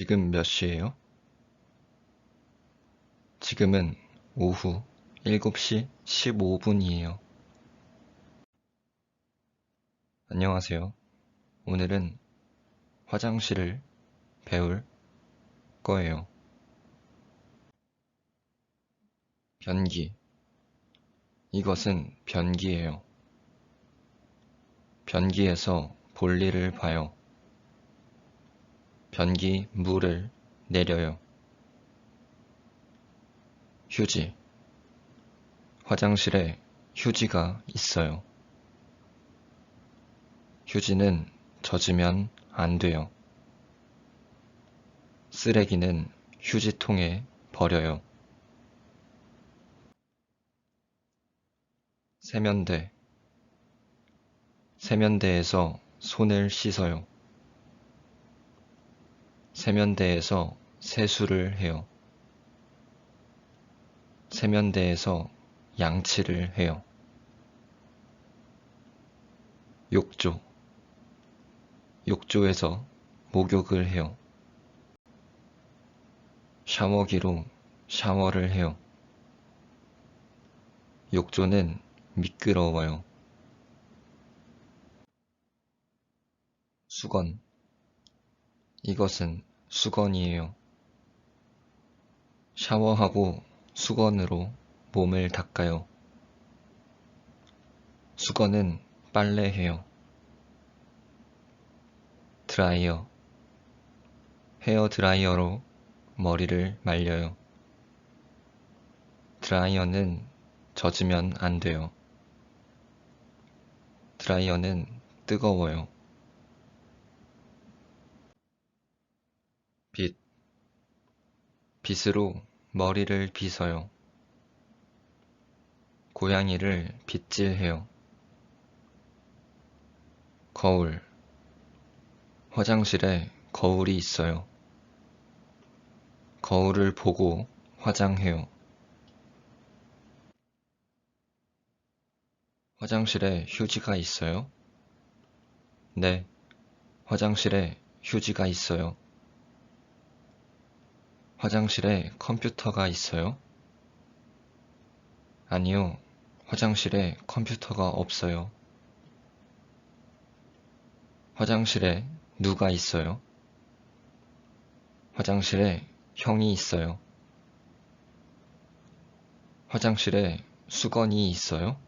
지금 몇 시예요? 지금은 오후 7시 15분이에요. 안녕하세요. 오늘은 화장실을 배울 거예요. 변기. 이것은 변기예요. 변기에서 볼일을 봐요. 변기 물을 내려요. 휴지. 화장실에 휴지가 있어요. 휴지는 젖으면 안 돼요. 쓰레기는 휴지통에 버려요. 세면대. 세면대에서 손을 씻어요. 세면대에서 세수를 해요. 세면대에서 양치를 해요. 욕조. 욕조에서 목욕을 해요. 샤워기로 샤워를 해요. 욕조는 미끄러워요. 수건. 이것은 수건이에요. 샤워하고 수건으로 몸을 닦아요. 수건은 빨래해요. 드라이어. 헤어 드라이어로 머리를 말려요. 드라이어는 젖으면 안 돼요. 드라이어는 뜨거워요. 빗. 빗으로 머리를 빗어요. 고양이를 빗질해요. 거울. 화장실에 거울이 있어요. 거울을 보고 화장해요. 화장실에 휴지가 있어요? 네, 화장실에 휴지가 있어요. 화장실에 컴퓨터가 있어요? 아니요, 화장실에 컴퓨터가 없어요. 화장실에 누가 있어요? 화장실에 형이 있어요. 화장실에 수건이 있어요?